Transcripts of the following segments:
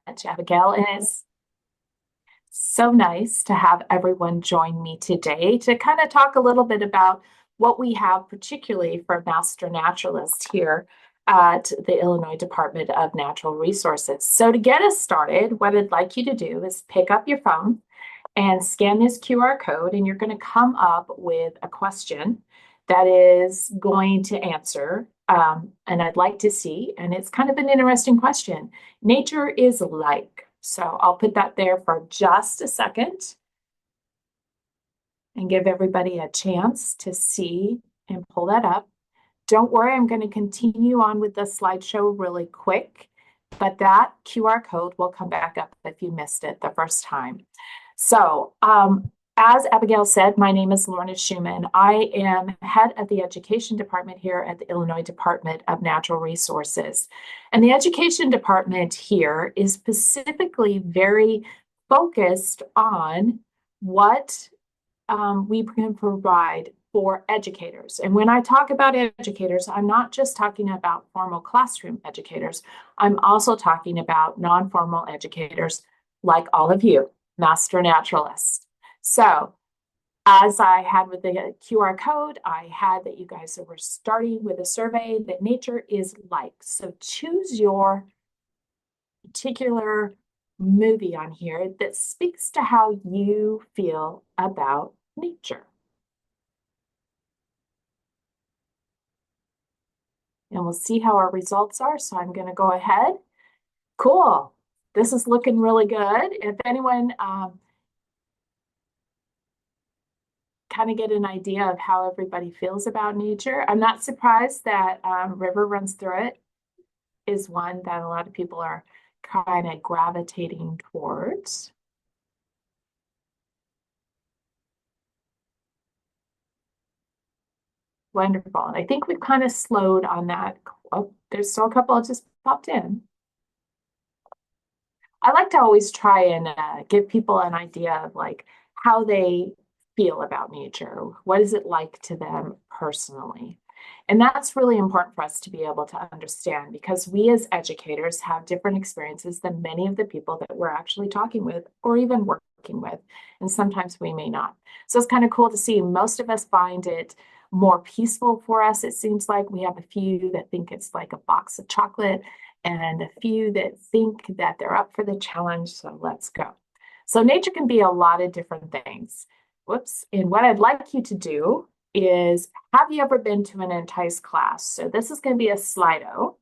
much, Abigail. And it's so nice to have everyone join me today to kind of talk a little bit about what we have, particularly for Master Naturalists here at the Illinois Department of Natural Resources. So to get us started, what I'd like you to do is pick up your phone and scan this QR code, and you're going to come up with a question that is going to answer. And I'd like to see, and it's kind of an interesting question. Nature is like. So I'll put that there for just a second and give everybody a chance to see and pull that up. Don't worry, I'm going to continue on with the slideshow really quick, but that QR code will come back up if you missed it the first time. So, as Abigail said, my name is Lorna Shuman. I am head of the education department here at the Illinois Department of Natural Resources. And the education department here is specifically very focused on what we can provide for educators. And when I talk about educators, I'm not just talking about formal classroom educators. I'm also talking about non-formal educators like all of you, Master Naturalists. So as I had with the QR code, I had that you guys were starting with a survey that nature is like. So choose your particular movie on here that speaks to how you feel about nature. And we'll see how our results are. So I'm going to go ahead. Cool. This is looking really good. If anyone kind of get an idea of how everybody feels about nature, I'm not surprised that river runs through it is one that a lot of people are kind of gravitating towards. Wonderful. And I think we've kind of slowed on that. Oh, there's still a couple that just popped in. I like to always try and give people an idea of like how they feel about nature. What is it like to them personally? And that's really important for us to be able to understand because we as educators have different experiences than many of the people that we're actually talking with or even working with. And sometimes we may not. So it's kind of cool to see. Most of us find it more peaceful for us. It seems like we have a few that think it's like a box of chocolate and a few that think that they're up for the challenge. So let's go. So nature can be a lot of different things. Whoops. And what I'd like you to do is, have you ever been to an ENTICE class? So this is going to be a Slido.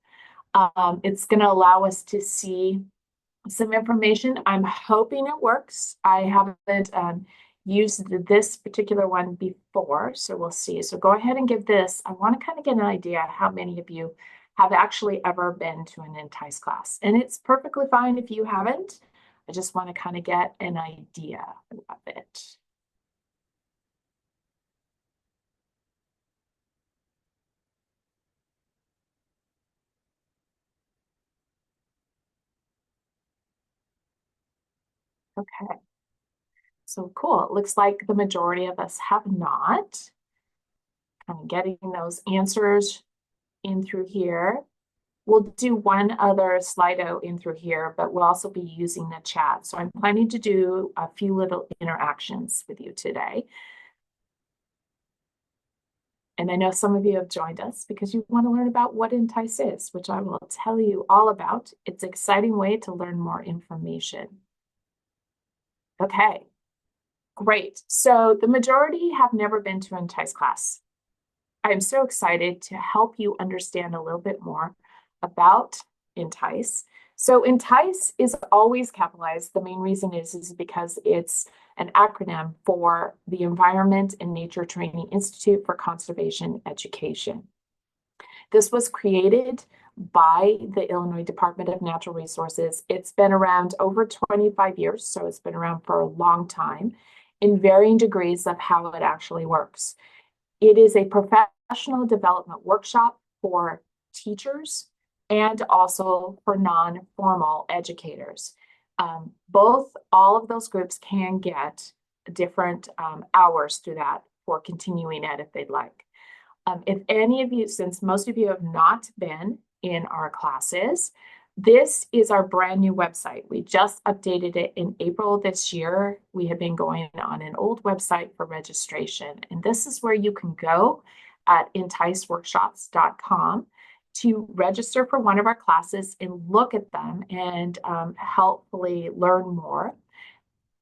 It's going to allow us to see some information. I'm hoping it works. I haven't used this particular one before, so we'll see. So go ahead and give this. I want to kind of get an idea how many of you have actually ever been to an ENTICE class. And it's perfectly fine if you haven't. I just want to kind of get an idea of it. Okay. So cool. It looks like the majority of us have not. Kind of getting those answers in through here. We'll do one other Slido in through here, but we'll also be using the chat. So I'm planning to do a few little interactions with you today. And I know some of you have joined us because you want to learn about what ENTICE is, which I will tell you all about. It's an exciting way to learn more information. Okay, great. So the majority have never been to ENTICE class. I'm so excited to help you understand a little bit more about ENTICE. So ENTICE is always capitalized. The main reason is because it's an acronym for the Environment and Nature Training Institute for Conservation Education. This was created by the Illinois Department of Natural Resources. It's been around over 25 years, so it's been around for a long time in varying degrees of how it actually works. It is a professional development workshop for teachers and also for non-formal educators. All of those groups can get different hours through that for continuing ed if they'd like. If any of you, since most of you have not been in our classes, This is our brand new website. We just updated it in April this year. We have been going on an old website for registration, and this is where you can go at enticeworkshops.com to register for one of our classes and look at them and helpfully learn more.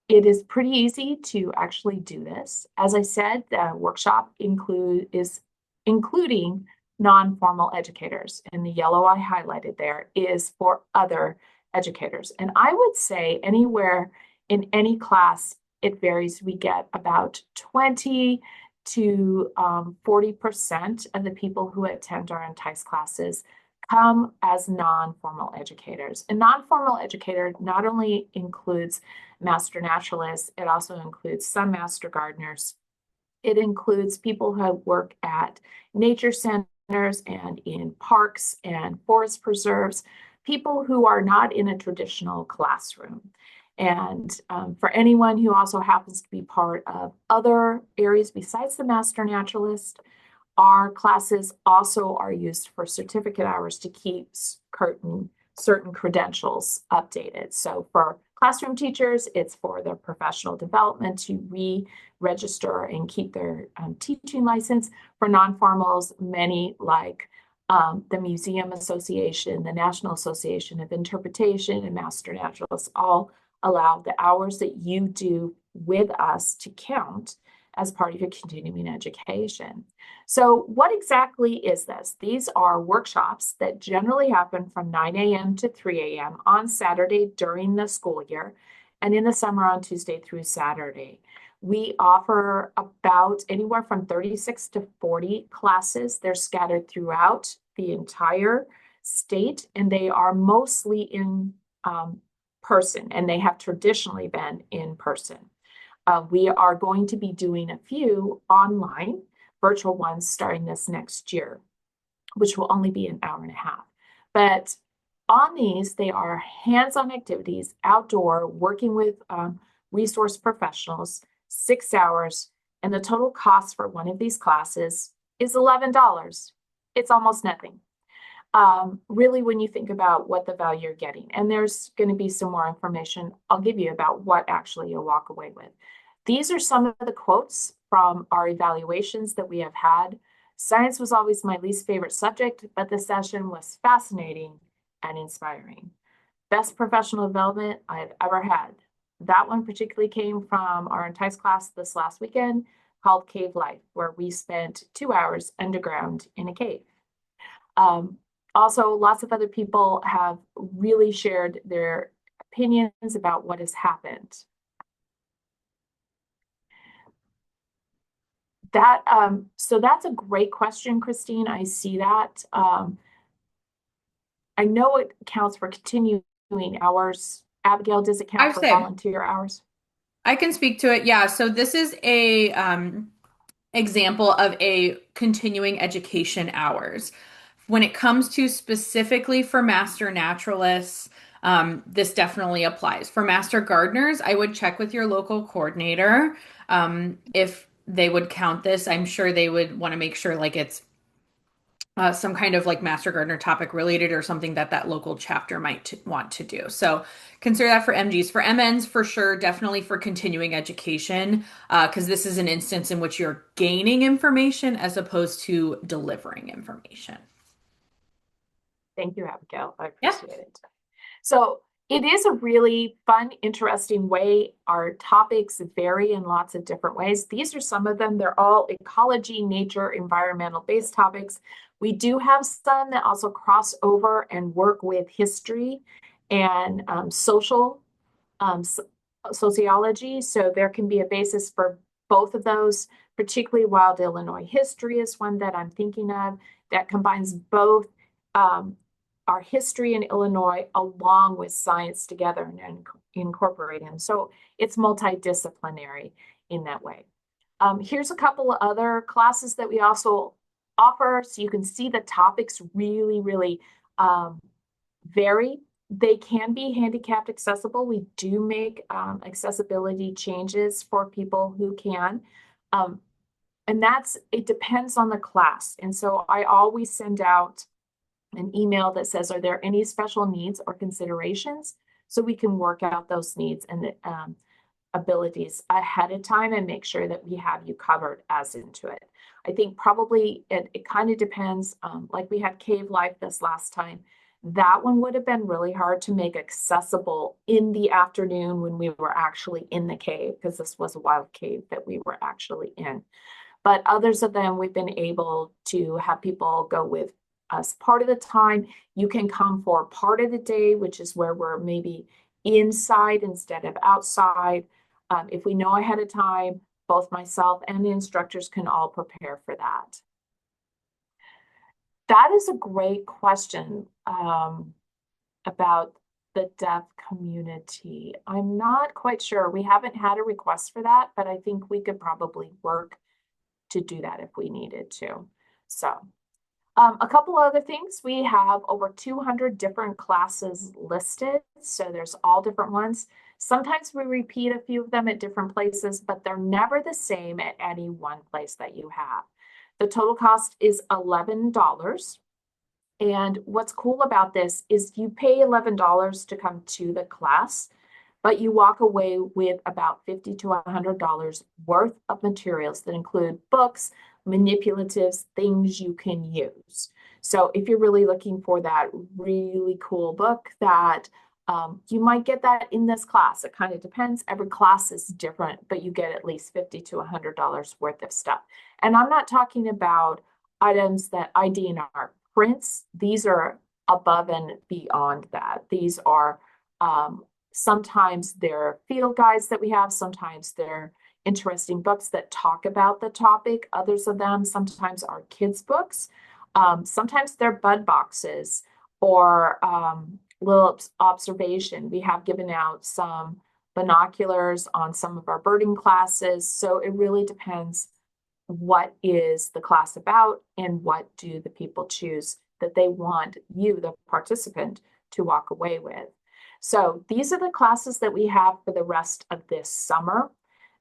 It is pretty easy to actually do this. As I said, the workshop is including non-formal educators, and the yellow I highlighted there is for other educators. And I would say anywhere in any class, it varies. We get about 20 to 40% of the people who attend our Entice classes come as non-formal educators. And non-formal educator not only includes Master Naturalists, it also includes some Master Gardeners. It includes people who work at nature centers and in parks and forest preserves, people who are not in a traditional classroom. And for anyone who also happens to be part of other areas besides the Master Naturalist, our classes also are used for certificate hours to keep certain credentials updated. So for classroom teachers, it's for their professional development to re-register and keep their teaching license. For non-formals, many like the Museum Association, the National Association of Interpretation, and Master Naturalists all allow the hours that you do with us to count as part of your continuing education. So what exactly is this? These are workshops that generally happen from 9 a.m. to 3 a.m. on Saturday during the school year, and in the summer on Tuesday through Saturday. We offer about anywhere from 36 to 40 classes. They're scattered throughout the entire state, and they are mostly in person, and they have traditionally been in person. We are going to be doing a few online virtual ones starting this next year, which will only be an hour and a half. But on these, they are hands-on activities, outdoor, working with resource professionals, 6 hours, and the total cost for one of these classes is $11. It's almost nothing. Really, when you think about what the value you're getting, and there's going to be some more information I'll give you about what actually you'll walk away with. These are some of the quotes from our evaluations that we have had. Science was always my least favorite subject, but the session was fascinating and inspiring. Best professional development I've ever had. That one particularly came from our Entice class this last weekend called Cave Life, where we spent 2 hours underground in a cave. Also, lots of other people have really shared their opinions about what has happened. So that's a great question, Christine. I see that. I know it counts for continuing hours. Abigail, does it count for volunteer hours? I can speak to it. Yeah. So this is a example of a continuing education hours. When it comes to specifically for Master Naturalists, this definitely applies. For Master Gardeners, I would check with your local coordinator if they would count this. I'm sure they would want to make sure like it's some kind of like Master Gardener topic related or something that that local chapter might want to do. So consider that for MGs. For MNs, for sure, definitely for continuing education, because this is an instance in which you're gaining information as opposed to delivering information. Thank you, Abigail. I Yeah. appreciate it. So it is a really fun, interesting way. Our topics vary in lots of different ways. These are some of them. They're all ecology, nature, environmental-based topics. We do have some that also cross over and work with history and sociology. So there can be a basis for both of those, particularly Wild Illinois History is one that I'm thinking of that combines both our history in Illinois along with science together and incorporate them. So it's multidisciplinary in that way. Here's a couple of other classes that we also offer. So you can see the topics really vary. They can be handicapped accessible. We do make accessibility changes for people who can. And it depends on the class. And so I always send out an email that says, are there any special needs or considerations? So we can work out those needs and abilities ahead of time and make sure that we have you covered as into it. I think probably it kind of depends. Like we had Cave Life this last time. That one would have been really hard to make accessible in the afternoon when we were actually in the cave, because this was a wild cave that we were actually in. But others of them, we've been able to have people go with us part of the time. You can come for part of the day, which is where we're maybe inside instead of outside. If we know ahead of time, both myself and the instructors can all prepare for that. That is a great question about the deaf community. I'm not quite sure. We haven't had a request for that, but I think we could probably work to do that if we needed to. So a couple other things. We have over 200 different classes listed. So there's all different ones. Sometimes we repeat a few of them at different places, but they're never the same at any one place that you have. The total cost is $11. And what's cool about this is you pay $11 to come to the class, but you walk away with about $50 to $100 worth of materials that include books, manipulatives, things you can use. So if you're really looking for that really cool book that you might get that in this class. It kind of depends. Every class is different, but you get at least $50 to $100 worth of stuff. And I'm not talking about items that IDNR prints. These are above and beyond that. These are sometimes they're field guides that we have. Sometimes they're interesting books that talk about the topic. Others of them sometimes are kids' books. Sometimes they're bud boxes or little observation. We have given out some binoculars on some of our birding classes. So it really depends what is the class about and what do the people choose that they want you, the participant, to walk away with. So these are the classes that we have for the rest of this summer.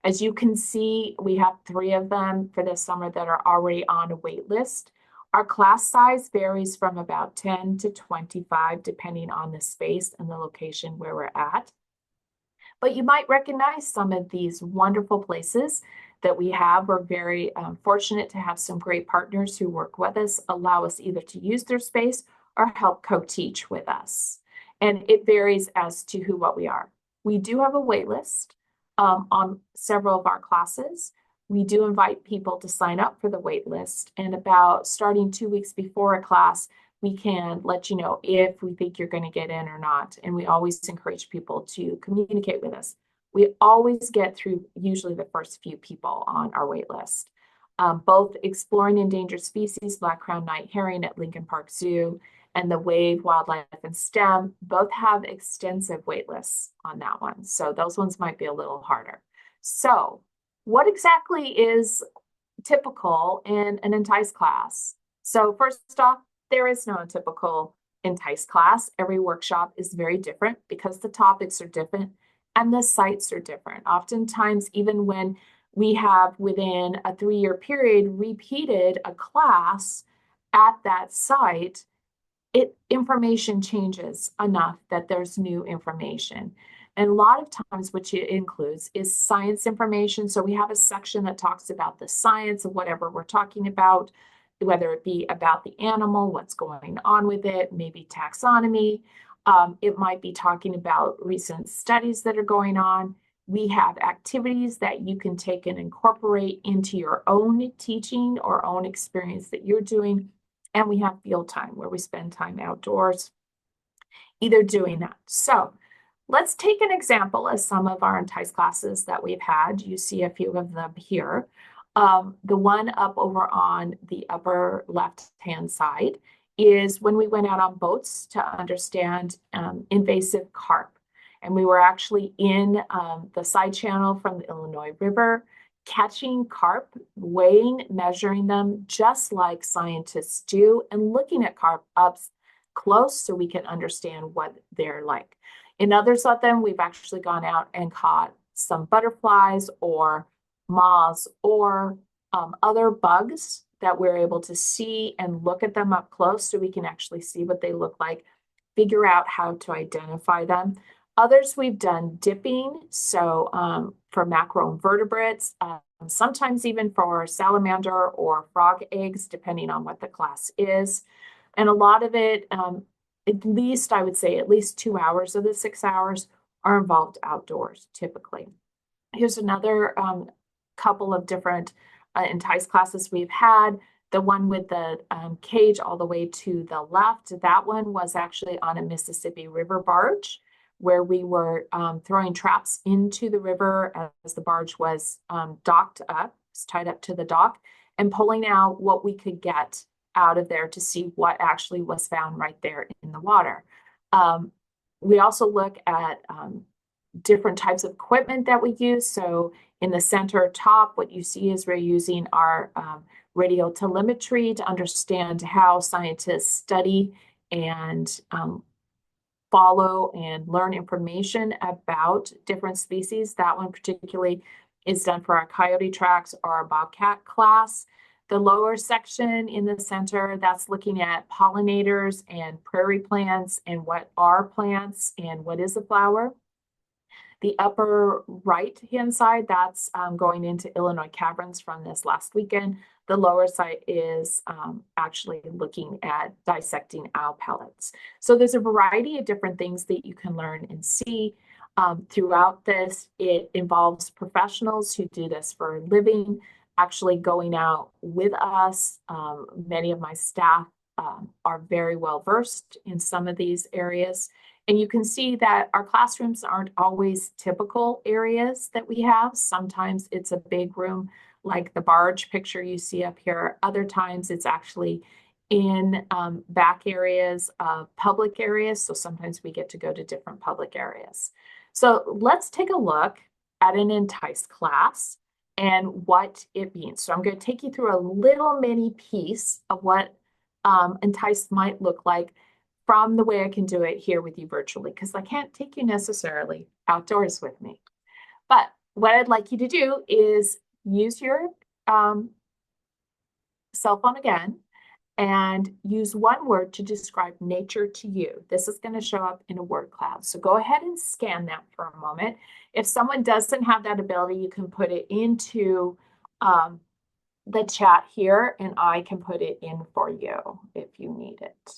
As you can see, we have 3 of them for this summer that are already on a wait list. Our class size varies from about 10 to 25, depending on the space and the location where we're at. But you might recognize some of these wonderful places that we have. We're very fortunate to have some great partners who work with us, allow us either to use their space or help co-teach with us. And it varies as to what we are. We do have a wait list on several of our classes. We do invite people to sign up for the wait list, and about starting 2 weeks before a class, we can let you know if we think you're going to get in or not. And we always encourage people to communicate with us. We always get through usually the first few people on our wait list. Both Exploring Endangered Species, Black-crowned night herring at Lincoln Park Zoo, and the Wave Wildlife and STEM both have extensive wait lists on that one. So those ones might be a little harder. So what exactly is typical in an ENTICE class? So first off, there is no typical ENTICE class. Every workshop is very different because the topics are different and the sites are different. Oftentimes, even when we have within a 3-year period repeated a class at that site, information changes enough that there's new information. And a lot of times what it includes is science information. So we have a section that talks about the science of whatever we're talking about, whether it be about the animal, what's going on with it, maybe taxonomy. It might be talking about recent studies that are going on. We have activities that you can take and incorporate into your own teaching or own experience that you're doing. And we have field time where we spend time outdoors, either doing that. So let's take an example of some of our ENTICE classes that we've had. You see a few of them here. The one up over on the upper left-hand side is when we went out on boats to understand invasive carp. And we were actually in the side channel from the Illinois River, catching carp, weighing, measuring them, just like scientists do, and looking at carp up close so we can understand what they're like. In others of them, we've actually gone out and caught some butterflies or moths or other bugs that we're able to see and look at them up close so we can actually see what they look like, figure out how to identify them. Others we've done dipping, so for macroinvertebrates, sometimes even for salamander or frog eggs, depending on what the class is. And a lot of it, at least I would say at least 2 hours of the 6 hours are involved outdoors typically. Here's another couple of different ENTICE classes we've had. The one with the cage all the way to the left, that one was actually on a Mississippi River barge where we were throwing traps into the river as the barge was docked up, tied up to the dock, and pulling out what we could get out of there to see what actually was found right there in the water. We also look at different types of equipment that we use. So in the center top, what you see is we're using our radiotelemetry to understand how scientists study and follow and learn information about different species. That one particularly is done for our coyote tracks or our bobcat class. The lower section in the center, that's looking at pollinators and prairie plants and what are plants and what is a flower. The upper right-hand side, that's going into Illinois caverns from this last weekend. The lower side is actually looking at dissecting owl pellets. So there's a variety of different things that you can learn and see throughout this. It involves professionals who do this for a living, actually going out with us. Many of my staff are very well versed in some of these areas. And you can see that our classrooms aren't always typical areas that we have. Sometimes it's a big room like the barge picture you see up here. Other times it's actually in back areas of public areas. So sometimes we get to go to different public areas. So let's take a look at an ENTICE class and what it means. So I'm going to take you through a little mini piece of what ENTICE might look like from the way I can do it here with you virtually, because I can't take you necessarily outdoors with me. But what I'd like you to do is use your cell phone again and use one word to describe nature to you. This is going to show up in a word cloud. So go ahead and scan that for a moment. If someone doesn't have that ability, you can put it into the chat here, and I can put it in for you if you need it.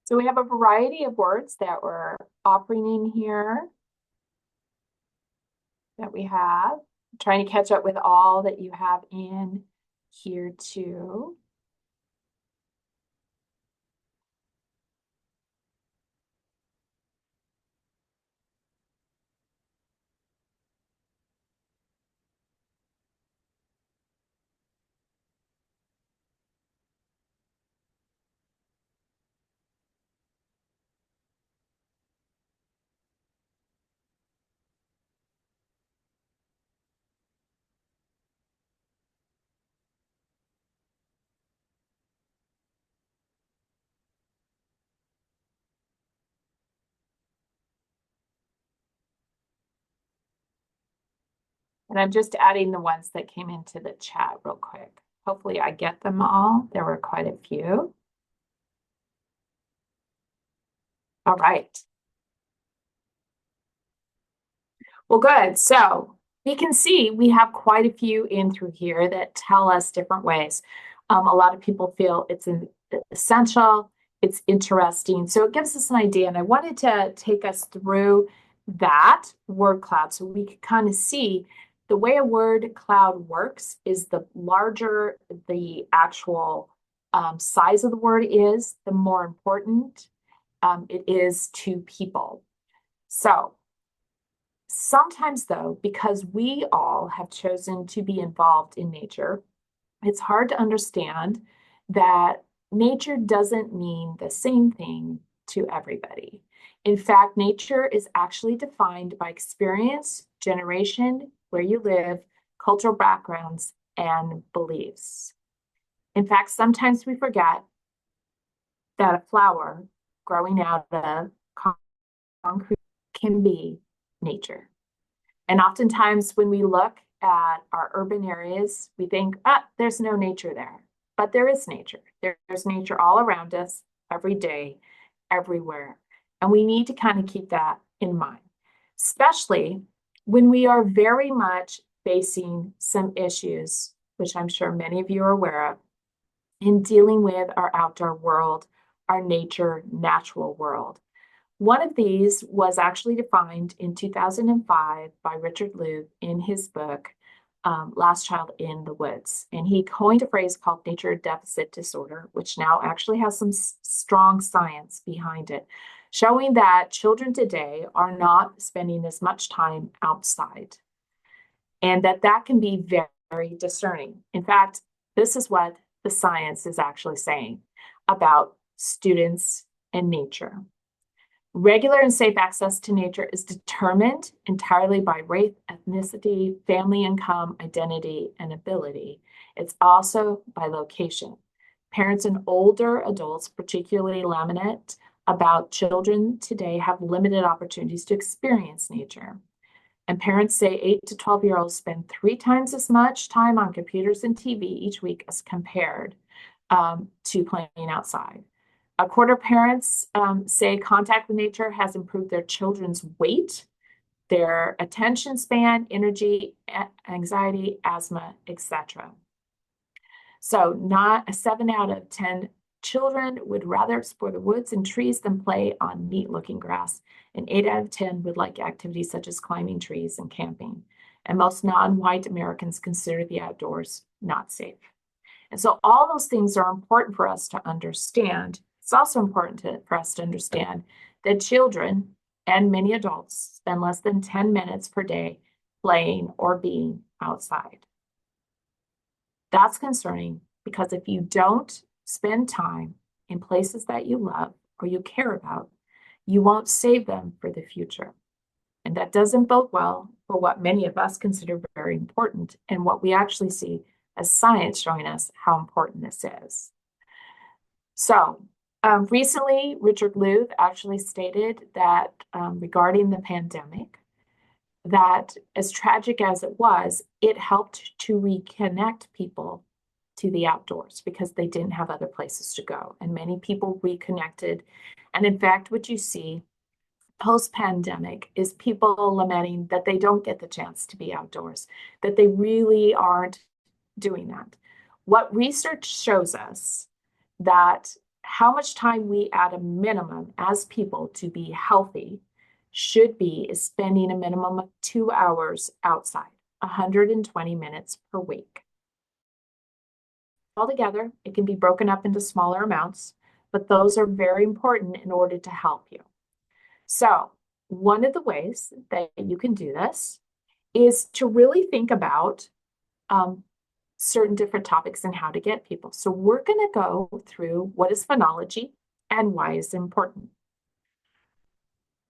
So we have a variety of words that we're offering in here that we have. I'm trying to catch up with all that you have in here too. And I'm just adding the ones that came into the chat real quick. Hopefully I get them all. There were quite a few. All right. Well, good. So we can see we have quite a few in through here that tell us different ways. A lot of people feel it's essential, it's interesting. So it gives us an idea. And I wanted to take us through that word cloud. So we can kind of see the way a word cloud works is the larger the actual size of the word is, the more important it is to people. So sometimes, though, because we all have chosen to be involved in nature, it's hard to understand that nature doesn't mean the same thing to everybody. In fact, nature is actually defined by experience, generation, where you live, cultural backgrounds, and beliefs. In fact, sometimes we forget that a flower growing out of concrete can be nature. And oftentimes when we look at our urban areas, we think, there's no nature there. But there is nature. There's nature all around us, every day, everywhere. And we need to kind of keep that in mind, especially when we are very much facing some issues, which I'm sure many of you are aware of, in dealing with our outdoor world, our nature, natural world. One of these was actually defined in 2005 by Richard Louv in his book, Last Child in the Woods. And he coined a phrase called nature deficit disorder, which now actually has some strong science behind it, showing that children today are not spending as much time outside, and that can be very, very discerning. In fact, this is what the science is actually saying about students and nature. Regular and safe access to nature is determined entirely by race, ethnicity, family income, identity, and ability. It's also by location. Parents and older adults particularly lament about children today have limited opportunities to experience nature. And parents say 8 to 12-year-olds spend 3 times as much time on computers and TV each week as compared to playing outside. A quarter of parents say contact with nature has improved their children's weight, their attention span, energy, anxiety, asthma, etc. So not a 7 out of 10 children would rather explore the woods and trees than play on neat-looking grass. And 8 out of 10 would like activities such as climbing trees and camping. And most non-white Americans consider the outdoors not safe. And so all those things are important for us to understand. It's also important for us to understand that children and many adults spend less than 10 minutes per day playing or being outside. That's concerning because if you don't spend time in places that you love or you care about, you won't save them for the future. And that doesn't bode well for what many of us consider very important and what we actually see as science showing us how important this is. So recently, Richard Louv actually stated that regarding the pandemic, that as tragic as it was, it helped to reconnect people to the outdoors because they didn't have other places to go. And many people reconnected. And in fact, what you see post-pandemic is people lamenting that they don't get the chance to be outdoors, that they really aren't doing that. What research shows us that how much time we at a minimum as people to be healthy should be is spending a minimum of 2 hours outside, 120 minutes per week. Altogether, it can be broken up into smaller amounts, but those are very important in order to help you. So one of the ways that you can do this is to really think about certain different topics and how to get people. So we're going to go through what is phonology and why it's important.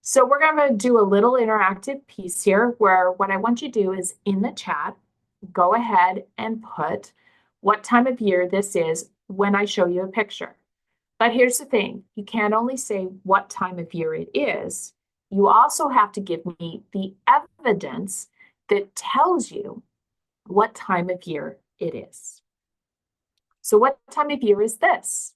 So we're going to do a little interactive piece here where what I want you to do is in the chat, go ahead and put what time of year this is when I show you a picture. But here's the thing, you can't only say what time of year it is, you also have to give me the evidence that tells you what time of year it is. So what time of year is this?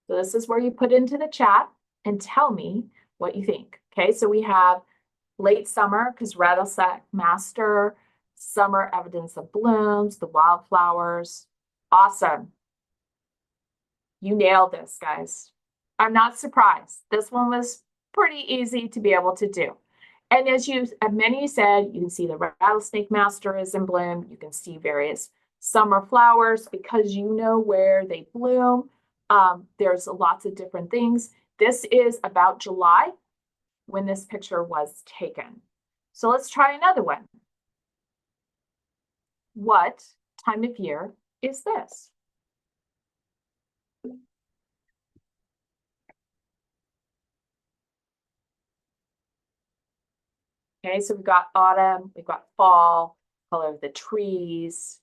So this is where you put into the chat and tell me what you think. Okay, so we have late summer because rattlesnake master, summer evidence of blooms, the wildflowers. Awesome. You nailed this, guys. I'm not surprised. This one was pretty easy to be able to do. And as many said, you can see the rattlesnake master is in bloom. You can see various summer flowers because you know where they bloom. There's lots of different things. This is about July when this picture was taken. So let's try another one. What time of year is this? Okay, so we've got autumn, we've got fall, color of the trees,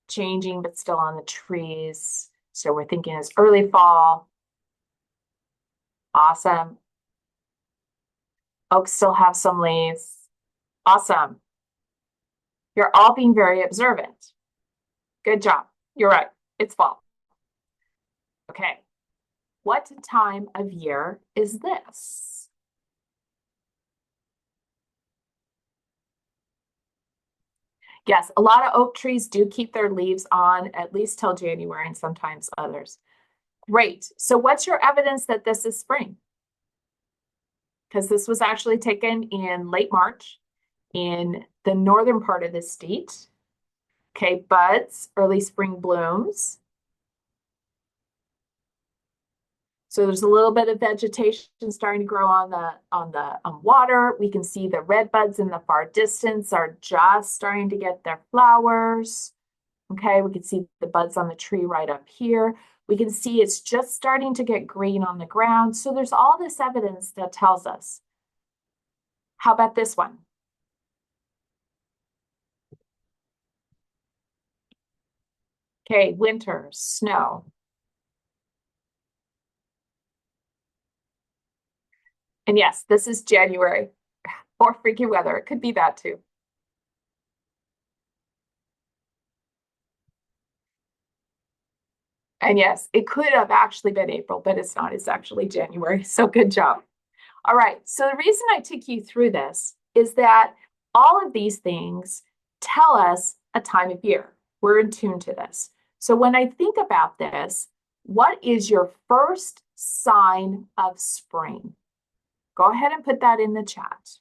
changing but still on the trees. So we're thinking it's early fall. Awesome. Oaks still have some leaves. Awesome. You're all being very observant. Good job. You're right. It's fall. Okay. What time of year is this? Yes, a lot of oak trees do keep their leaves on at least till January and sometimes others. Great. So what's your evidence that this is spring? Because this was actually taken in late March in the northern part of the state. Okay, buds, early spring blooms. So there's a little bit of vegetation starting to grow on the water. We can see the red buds in the far distance are just starting to get their flowers. Okay, we can see the buds on the tree right up here. We can see it's just starting to get green on the ground. So there's all this evidence that tells us. How about this one? Okay, winter, snow. And yes, this is January or freaky weather. It could be that too. And yes, it could have actually been April, but it's not. It's actually January. So good job. All right. So the reason I took you through this is that all of these things tell us a time of year. We're in tune to this. So when I think about this, what is your first sign of spring? Go ahead and put that in the chat.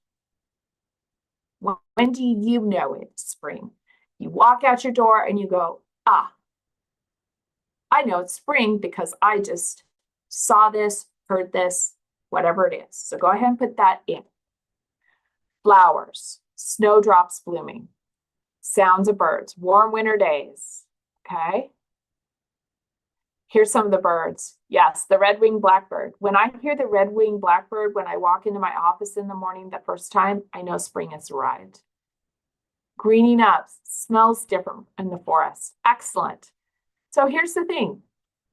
When do you know it's spring? You walk out your door and you go, ah, I know it's spring because I just saw this, heard this, whatever it is. So go ahead and put that in. Flowers, snowdrops blooming, sounds of birds, warm winter days. Okay. Here's some of the birds. Yes, the red-winged blackbird. When I hear the red-winged blackbird, when I walk into my office in the morning the first time, I know spring has arrived. Greening up, smells different in the forest. Excellent. So here's the thing.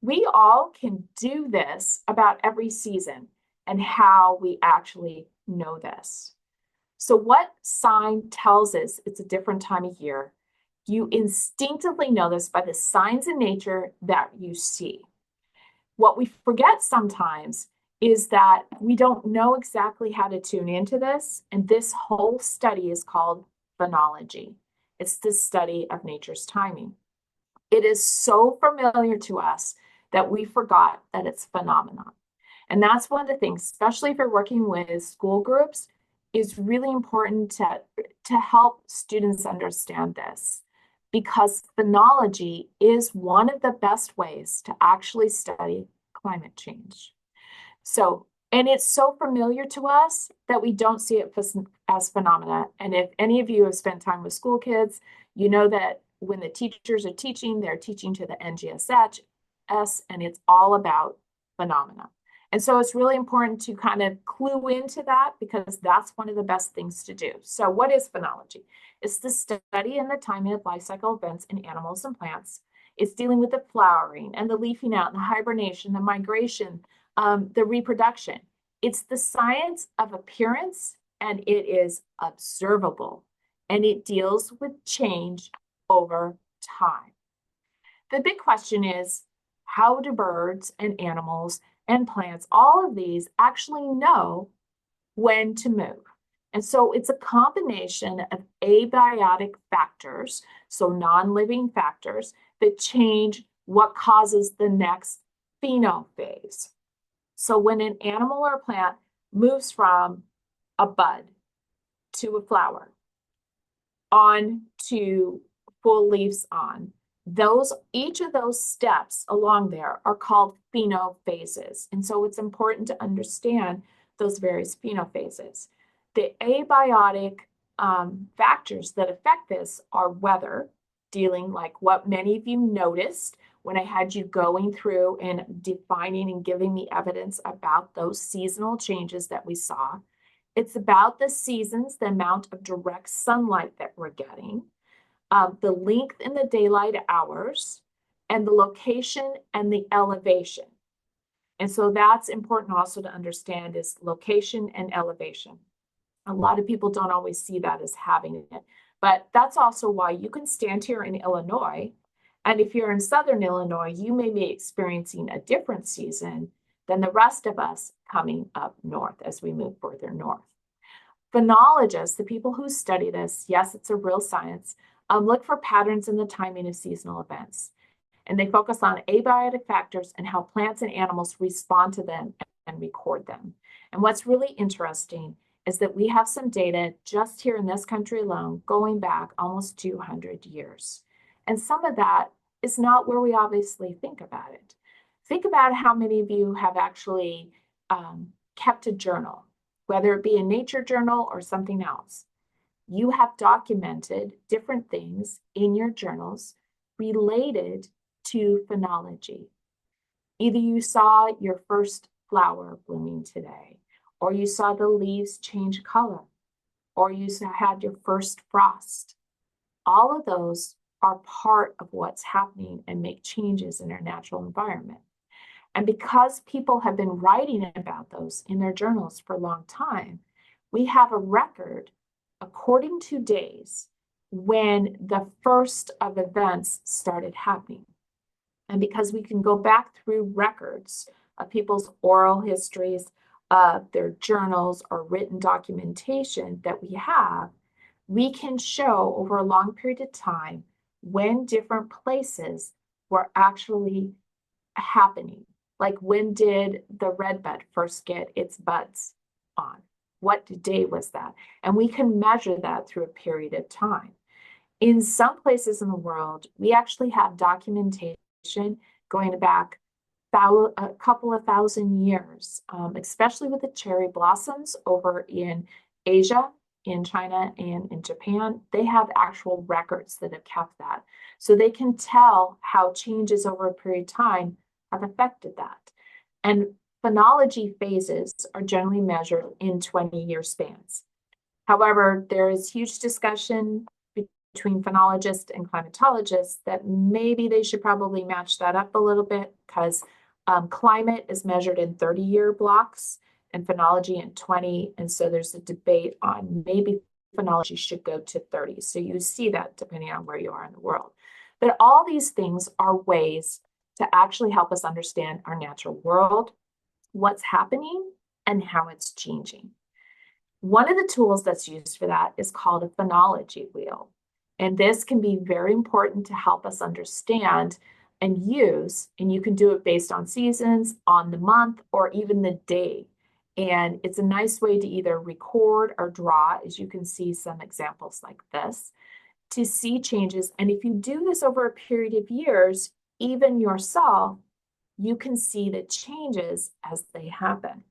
We all can do this about every season and how we actually know this. So what sign tells us it's a different time of year? You instinctively know this by the signs in nature that you see. What we forget sometimes is that we don't know exactly how to tune into this. And this whole study is called phenology. It's the study of nature's timing. It is so familiar to us that we forgot that it's phenomenon. And that's one of the things, especially if you're working with school groups, is really important to help students understand this, because phenology is one of the best ways to actually study climate change. So, and it's so familiar to us that we don't see it as phenomena. And if any of you have spent time with school kids, you know that when the teachers are teaching, they're teaching to the NGSH, and it's all about phenomena. And so it's really important to kind of clue into that, because that's one of the best things to do. So what is phenology? It's the study and the timing of life cycle events in animals and plants. It's dealing with the flowering and the leafing out and the hibernation, the migration, the reproduction. It's the science of appearance, and it is observable, and it deals with change over time. The big question is, how do birds and animals and plants, all of these, actually know when to move? And so it's a combination of abiotic factors, so non-living factors, that change what causes the next phenophase. So when an animal or a plant moves from a bud to a flower on to full leaves on, each of those steps along there are called phenophases. And so it's important to understand those various phenophases. The abiotic factors that affect this are weather, dealing like what many of you noticed when I had you going through and defining and giving me evidence about those seasonal changes that we saw. It's about the seasons, the amount of direct sunlight that we're getting, the length in the daylight hours, and the location and the elevation. And so that's important also to understand is location and elevation. A lot of people don't always see that as having it, but that's also why you can stand here in Illinois, and if you're in Southern Illinois, you may be experiencing a different season than the rest of us coming up north as we move further north. Phenologists, the people who study this, yes, it's a real science, look for patterns in the timing of seasonal events. And they focus on abiotic factors and how plants and animals respond to them and record them. And what's really interesting is that we have some data just here in this country alone going back almost 200 years. And some of that is not where we obviously think about it. Think about how many of you have actually kept a journal, whether it be a nature journal or something else. You have documented different things in your journals related to phenology. Either you saw your first flower blooming today, or you saw the leaves change color, or you had your first frost. All of those are part of what's happening and make changes in our natural environment. And because people have been writing about those in their journals for a long time, we have a record according to days when the first of events started happening. And because we can go back through records of people's oral histories, their journals or written documentation that we have, we can show over a long period of time when different places were actually happening. Like when did the redbud first get its buds on? What day was that? And we can measure that through a period of time. In some places in the world, we actually have documentation going back a couple of thousand years, especially with the cherry blossoms over in Asia, in China, and in Japan. They have actual records that have kept that. So they can tell how changes over a period of time have affected that. And phenology phases are generally measured in 20-year spans. However, there is huge discussion between phenologists and climatologists that maybe they should probably match that up a little bit because climate is measured in 30-year blocks and phenology in 20. And so there's a debate on maybe phenology should go to 30. So you see that depending on where you are in the world. But all these things are ways to actually help us understand our natural world, what's happening, and how it's changing. One of the tools that's used for that is called a phenology wheel. And this can be very important to help us understand and use, and you can do it based on seasons, on the month, or even the day. And it's a nice way to either record or draw, as you can see some examples like this, to see changes. And if you do this over a period of years, even yourself, you can see the changes as they happen.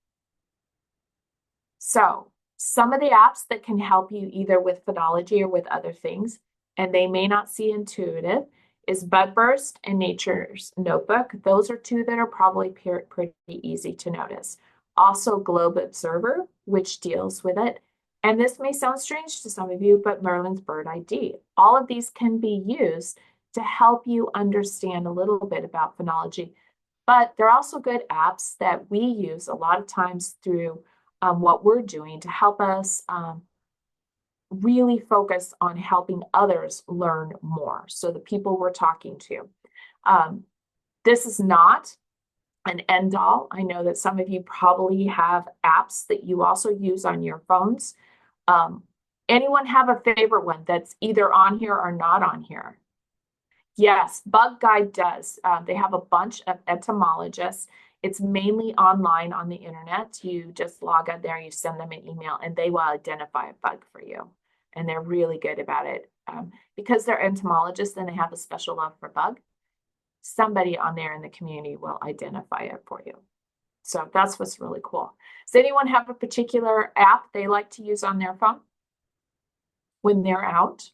So some of the apps that can help you either with phenology or with other things, and they may not seem intuitive, is Budburst and Nature's Notebook. Those are two that are probably pretty easy to notice. Also Globe Observer, which deals with it. And this may sound strange to some of you, but Merlin's Bird ID. All of these can be used to help you understand a little bit about phenology. But they're also good apps that we use a lot of times through what we're doing to help us really focus on helping others learn more. So the people we're talking to. This is not an end all. I know that some of you probably have apps that you also use on your phones. Anyone have a favorite one that's either on here or not on here? Yes, Bug Guide does. They have a bunch of entomologists. It's mainly online on the internet. You just log on there, you send them an email, and they will identify a bug for you. And they're really good about it. Because they're entomologists and they have a special love for bug, somebody on there in the community will identify it for you. So that's what's really cool. Does anyone have a particular app they like to use on their phone when they're out?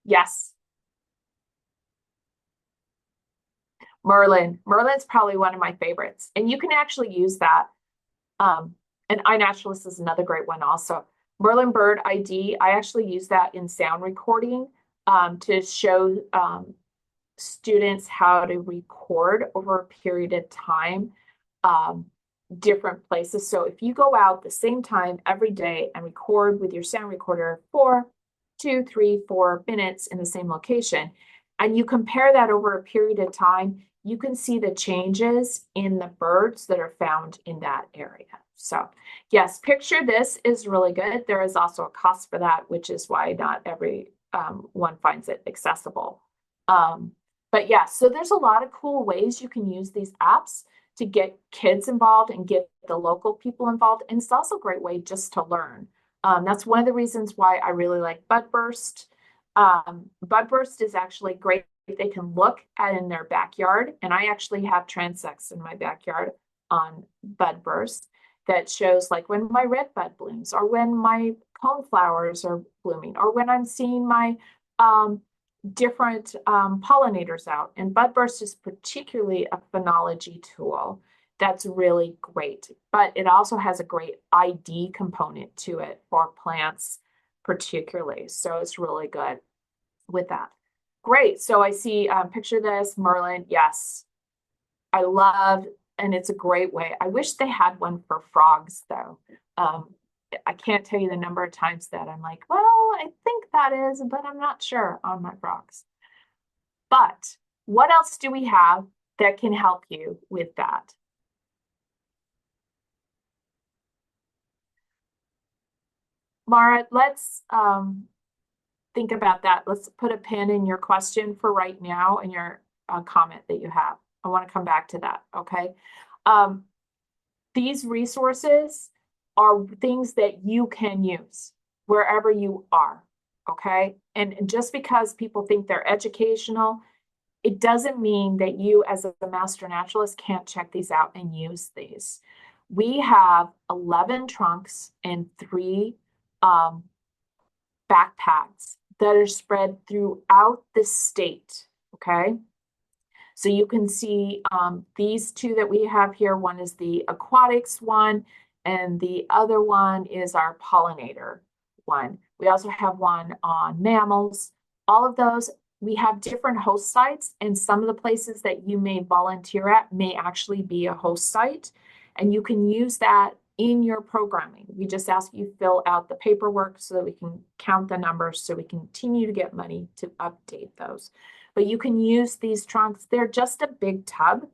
Yes. Merlin. Merlin's probably one of my favorites. And you can actually use that. And iNaturalist is another great one also. Merlin Bird ID, I actually use that in sound recording to show students how to record over a period of time different places. So if you go out the same time every day and record with your sound recorder for 2, 3, 4 minutes in the same location, and you compare that over a period of time, you can see the changes in the birds that are found in that area. So yes, picture this is really good. There is also a cost for that, which is why not every one finds it accessible. But yeah, so there's a lot of cool ways you can use these apps to get kids involved and get the local people involved. And it's also a great way just to learn. That's one of the reasons why I really like Budburst. Budburst is actually great. They can look at in their backyard. And I actually have transects in my backyard on Budburst that shows like when my red bud blooms or when my coneflowers are blooming or when I'm seeing my different pollinators out. And Budburst is particularly a phenology tool that's really great, but it also has a great ID component to it for plants particularly. So it's really good with that. Great. So I see, picture this, Merlin. Yes, I love, and it's a great way. I wish they had one for frogs though. I can't tell you the number of times that I'm like, well, I think that is, but I'm not sure on my frogs. But what else do we have that can help you with that? Mara, let's think about that. Let's put a pin in your question for right now and your comment that you have. I want to come back to that, okay? These resources are things that you can use wherever you are, okay? And just because people think they're educational, it doesn't mean that you as a master naturalist can't check these out and use these. We have 11 trunks and 3 backpacks that are spread throughout the state, okay? So you can see these 2 that we have here. One is the aquatics one, and the other one is our pollinator one. We also have one on mammals. All of those, we have different host sites, and some of the places that you may volunteer at may actually be a host site, and you can use that in your programming. We just ask you fill out the paperwork so that we can count the numbers so we continue to get money to update those. But you can use these trunks. They're just a big tub.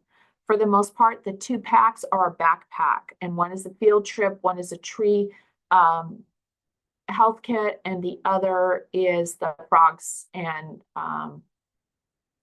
For the most part, the 2 packs are a backpack, and one is a field trip, one is a tree health kit, and the other is the frogs and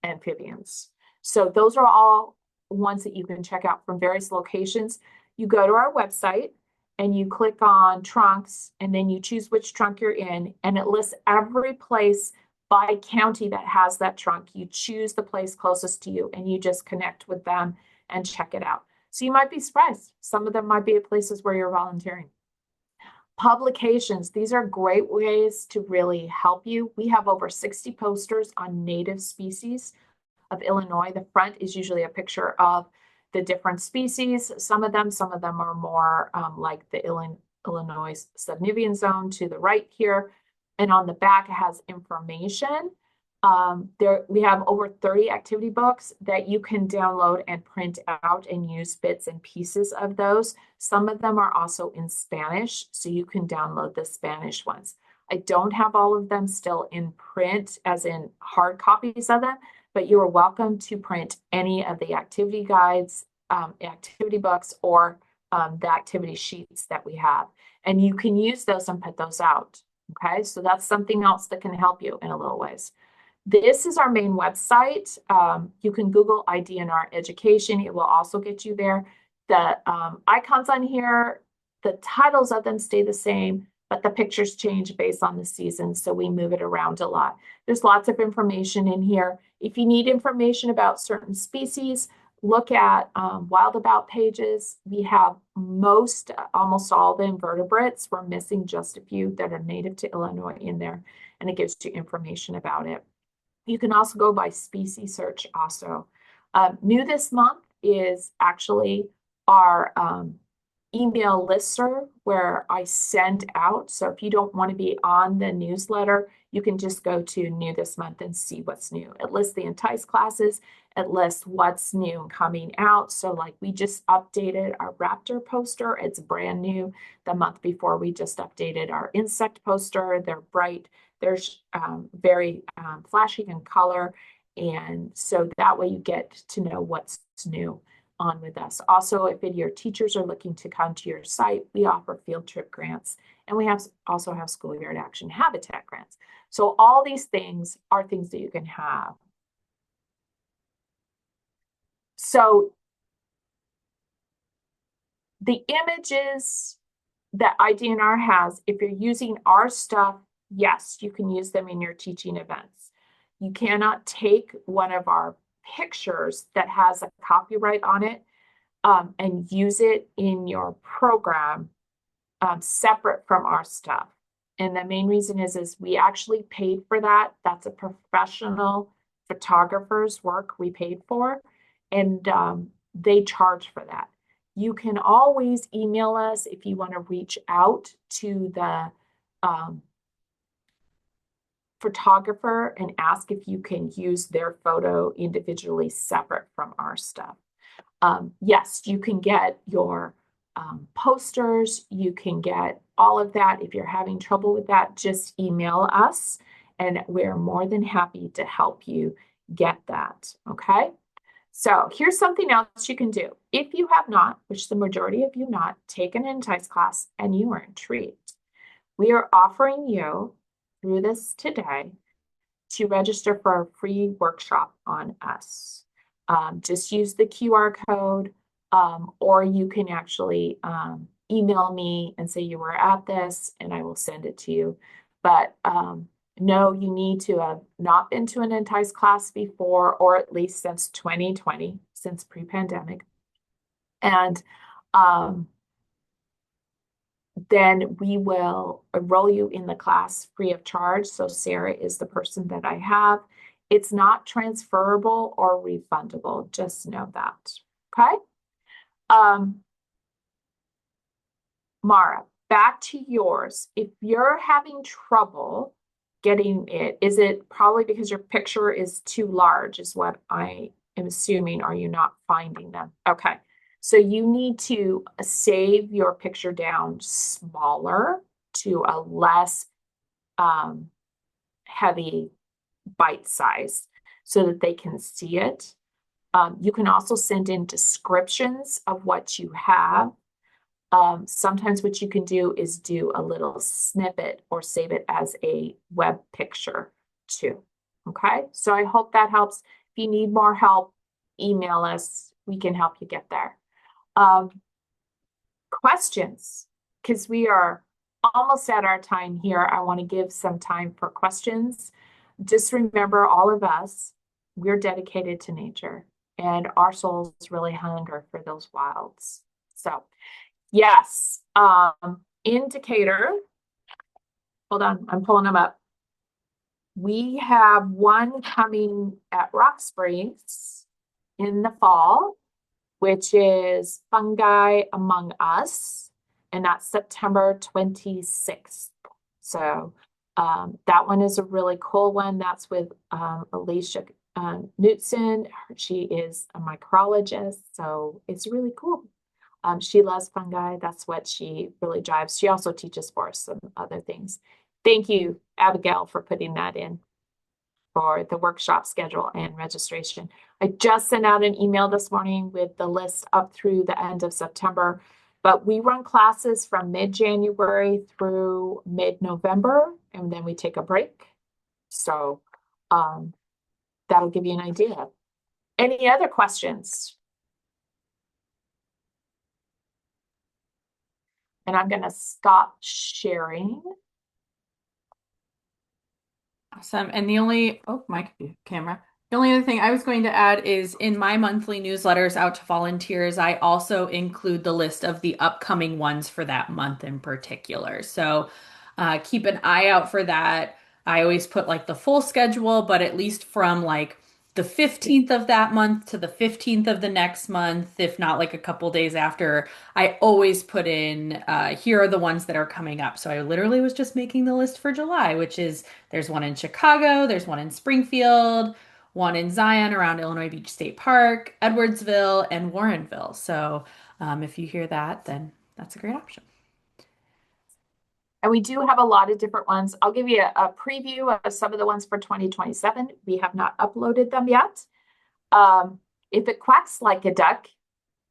amphibians. So those are all ones that you can check out from various locations. You go to our website and you click on trunks, and then you choose which trunk you're in, and it lists every place by county that has that trunk. You choose the place closest to you and you just connect with them and check it out. So you might be surprised. Some of them might be at places where you're volunteering. Publications, these are great ways to really help you. We have over 60 posters on native species of Illinois. The front is usually a picture of the different species. Some of them are more like the Illinois subnivean zone to the right here. And on the back, it has information. We have over 30 activity books that you can download and print out and use bits and pieces of those. Some of them are also in Spanish, so you can download the Spanish ones. I don't have all of them still in print, as in hard copies of them, but you are welcome to print any of the activity guides, activity books, or the activity sheets that we have. And you can use those and put those out. Okay, so that's something else that can help you in a little ways. This is our main website. You can Google IDNR Education. It will also get you there. The icons on here, the titles of them stay the same, but the pictures change based on the season, so we move it around a lot. There's lots of information in here. If you need information about certain species, look at Wild About pages. We have almost all the invertebrates. We're missing just a few that are native to Illinois in there, and it gives you information about it. You can also go by species search also. New this month is actually our email listserv where I send out. So if you don't want to be on the newsletter, you can just go to New This Month and see what's new. It lists the Entice classes. It lists what's new and coming out. So like we just updated our raptor poster. It's brand new. The month before we just updated our insect poster. They're bright. They're very flashy in color. And so that way you get to know what's new on with us. Also, if your teachers are looking to come to your site, we offer field trip grants, and we also have schoolyard action habitat grants. So all these things are things that you can have. So the images that IDNR has, if you're using our stuff, yes, you can use them in your teaching events. You cannot take one of our pictures that has a copyright on it and use it in your program separate from our stuff. And the main reason is we actually paid for that. That's a professional photographer's work we paid for, and they charge for that. You can always email us if you want to reach out to the photographer and ask if you can use their photo individually separate from our stuff. Yes, you can get your posters, you can get all of that. If you're having trouble with that, just email us and we're more than happy to help you get that, okay? So here's something else you can do. If you have not, which the majority of you not, taken an Entice class and you are intrigued, we are offering you through this today to register for a free workshop on us. Just use the QR code, or you can actually email me and say you were at this and I will send it to you. But no, you need to have not been to an Entice class before, or at least since 2020, since pre-pandemic. And then we will enroll you in the class free of charge. So Sarah is the person that I have. It's not transferable or refundable. Just know that. Okay. Mara, back to yours. If you're having trouble getting it, is it probably because your picture is too large, is what I am assuming? Are you not finding them? Okay. So you need to save your picture down smaller to a less heavy bite size so that they can see it. You can also send in descriptions of what you have. Sometimes what you can do is do a little snippet or save it as a web picture too. Okay, so I hope that helps. If you need more help, email us. We can help you get there. Questions, because we are almost at our time here. I want to give some time for questions. Just remember, all of us, we're dedicated to nature and our souls really hunger for those wilds. So yes, indicator, hold on, I'm pulling them up. We have one coming at Roxbury's in the fall, which is Fungi Among Us, and that's September 26th. So that one is a really cool one. That's with Alicia Knutson. She is a micrologist, so it's really cool. She loves fungi. That's what she really drives. She also teaches for us some other things. Thank you, Abigail, for putting that in for the workshop schedule and registration. I just sent out an email this morning with the list up through the end of September, but we run classes from mid-January through mid-November, and then we take a break. So Um, that'll give you an idea. Any other questions? And I'm going to stop sharing. Awesome. And my camera. The only other thing I was going to add is in my monthly newsletters out to volunteers, I also include the list of the upcoming ones for that month in particular. So keep an eye out for that. I always put like the full schedule, but at least from like the 15th of that month to the 15th of the next month, if not like a couple days after, I always put in here are the ones that are coming up. So I literally was just making the list for July, which is there's one in Chicago, there's one in Springfield, one in Zion around Illinois Beach State Park, Edwardsville, and Warrenville. So if you hear that, then that's a great option. And we do have a lot of different ones. I'll give you a preview of some of the ones for 2027. We have not uploaded them yet. If it quacks like a duck,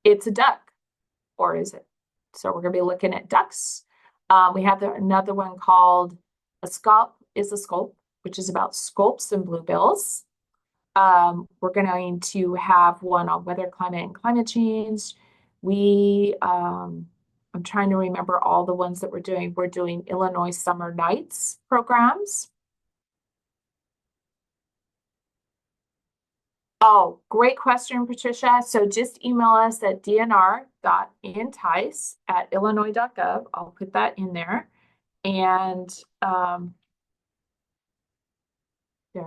it's a duck, or is it? So we're going to be looking at ducks. We have another one called A Sculp is a Sculp, which is about sculps and bluebills. We're going to have one on weather, climate, and climate change. I'm trying to remember all the ones that we're doing. We're doing Illinois Summer Nights programs. Oh, great question, Patricia. So just email us at dnr.entice@illinois.gov. I'll put that in there. And there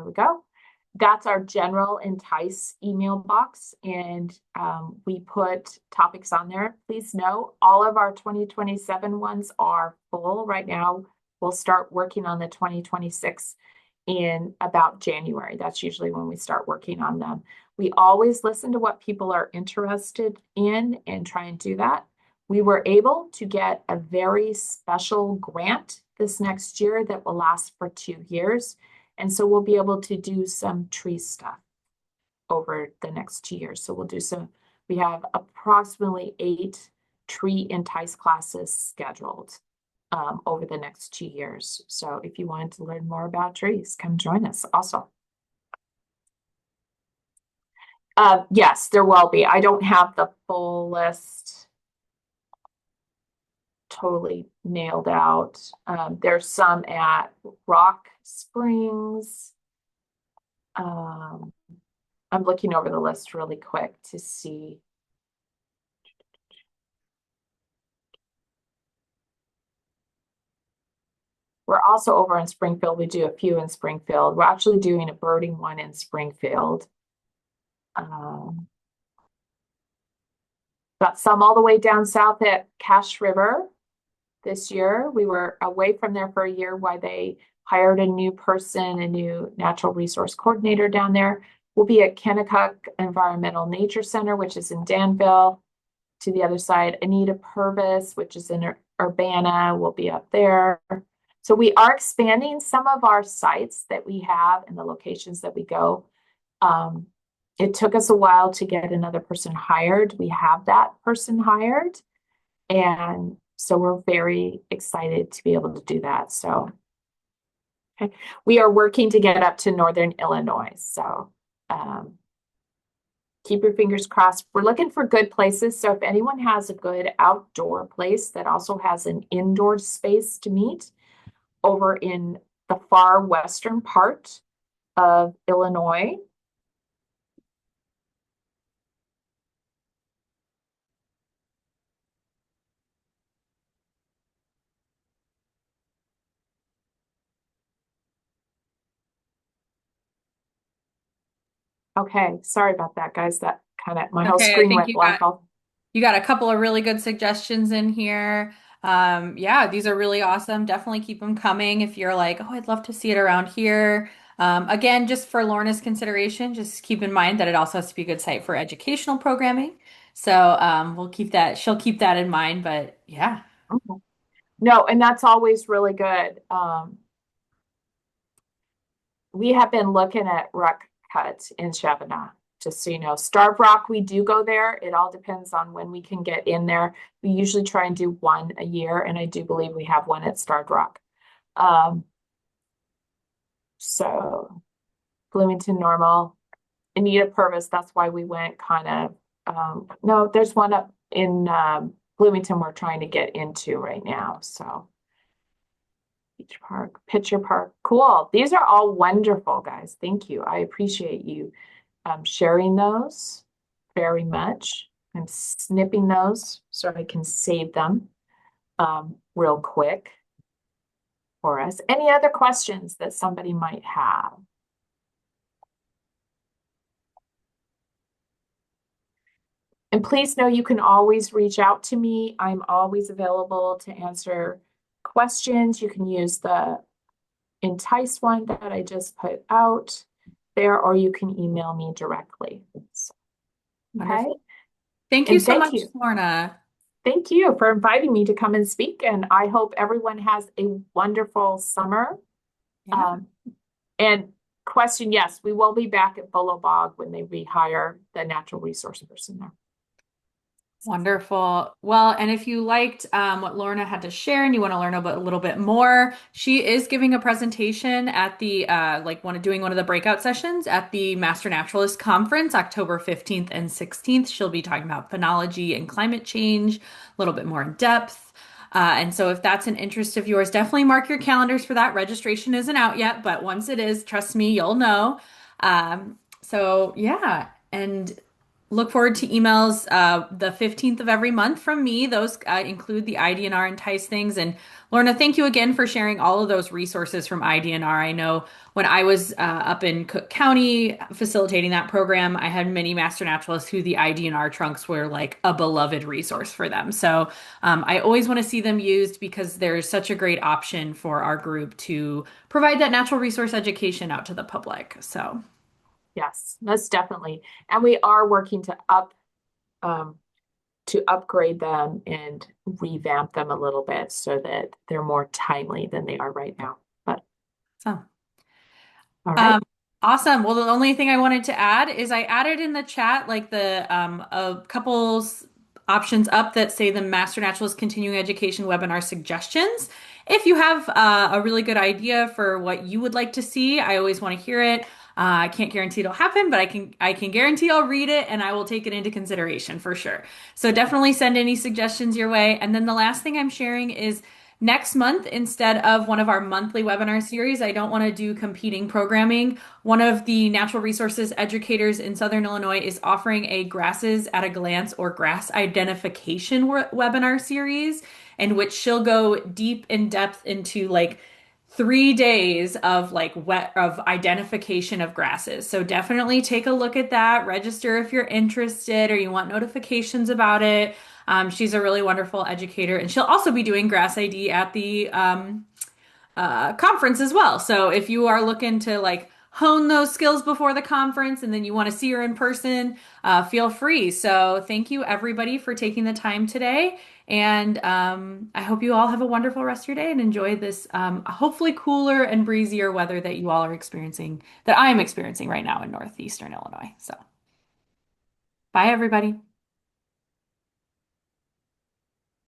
we go. That's our general Entice email box, and we put topics on there. Please know all of our 2027 ones are full right now. We'll start working on the 2026 in about January. That's usually when we start working on them. We always listen to what people are interested in and try and do that. We were able to get a very special grant this next year that will last for 2 years. And so we'll be able to do some tree stuff over the next 2 years. So we have approximately 8 tree entice classes scheduled over the next 2 years. So if you wanted to learn more about trees, come join us also. Yes, there will be. I don't have the full list totally nailed out. There's some at Rock Springs. I'm looking over the list really quick to see. We're also over in Springfield. We do a few in Springfield. We're actually doing a birding one in Springfield. Got some all the way down south at Cache River this year. We were away from there for a year while they hired a new person, a new natural resource coordinator down there. We'll be at Kennecott Environmental Nature Center, which is in Danville. To the other side, Anita Purvis, which is in Urbana, will be up there. So we are expanding some of our sites that we have and the locations that we go. It took us a while to get another person hired. We have that person hired. And so we're very excited to be able to do that. So okay. We are working to get up to Northern Illinois. So keep your fingers crossed. We're looking for good places. So if anyone has a good outdoor place that also has an indoor space to meet over in the far western part of Illinois. Okay, sorry about that, guys. That kind of my whole Okay, I screen think went black. you got a couple of really good suggestions in here. Yeah, these are really awesome. Definitely keep them coming if you're like, oh, I'd love to see it around here. Again, just for Lorna's consideration, just keep in mind that it also has to be a good site for educational programming. So we'll keep that, she'll keep that in mind, but yeah. Okay. No, and that's always really good. We have been looking at Rock Cut in Chevenot, just so you know. Starved Rock, we do go there. It all depends on when we can get in there. We usually try and do one a year, and I do believe we have one at Starved Rock. So Bloomington Normal, Anita Purvis. That's why we went kind of. No, there's one up in Bloomington we're trying to get into right now. So Beach Park, Pitcher Park, cool. These are all wonderful, guys. Thank you. I appreciate you sharing those very much. I'm snipping those so I can save them real quick for us. Any other questions that somebody might have? And please know you can always reach out to me. I'm always available to answer questions. You can use the Entice one that I just put out there, or you can email me directly. So, okay. Wonderful. Thank you And so thank much, you. Lorna. Thank you for inviting me to come and speak. And I hope everyone has a wonderful summer. Yeah. And question, yes, we will be back at Bolo Bog when they rehire the natural resource person there. Wonderful. Well, and if you liked what Lorna had to share and you want to learn about a little bit more, she is giving a presentation at the doing one of the breakout sessions at the Master Naturalist Conference, October 15th and 16th. She'll be talking about phenology and climate change, a little bit more in depth. And so if that's an interest of yours, definitely mark your calendars for that. Registration isn't out yet, but once it is, trust me, you'll know. So yeah, and look forward to emails the 15th of every month from me. Those include the IDNR Entice things. And Lorna, thank you again for sharing all of those resources from IDNR. I know when I was up in Cook County facilitating that program, I had many master naturalists who the IDNR trunks were like a beloved resource for them. So I always want to see them used because there's such a great option for our group to provide that natural resource education out to the public. So. Yes, most definitely. And we are working to upgrade them and revamp them a little bit so that they're more timely than they are right now. But So. all right. Um, awesome. Well, the only thing I wanted to add is I added in the chat like the a couple's options up that say the Master Naturalist Continuing Education webinar suggestions. If you have a really good idea for what you would like to see, I always want to hear it. I can't guarantee it'll happen, but I can guarantee I'll read it and I will take it into consideration for sure. So definitely send any suggestions your way. And then the last thing I'm sharing is next month, instead of one of our monthly webinar series, I don't want to do competing programming. One of the natural resources educators in Southern Illinois is offering a grasses at a glance or grass identification webinar series in which she'll go deep in depth into like 3 days of of identification of grasses. So definitely take a look at that. Register if you're interested or you want notifications about it. She's a really wonderful educator, and she'll also be doing Grass ID at the conference as well. So if you are looking to like hone those skills before the conference and then you want to see her in person, feel free. So thank you everybody for taking the time today. And I hope you all have a wonderful rest of your day and enjoy this hopefully cooler and breezier weather that you all are experiencing, that I am experiencing right now in northeastern Illinois. So bye, everybody.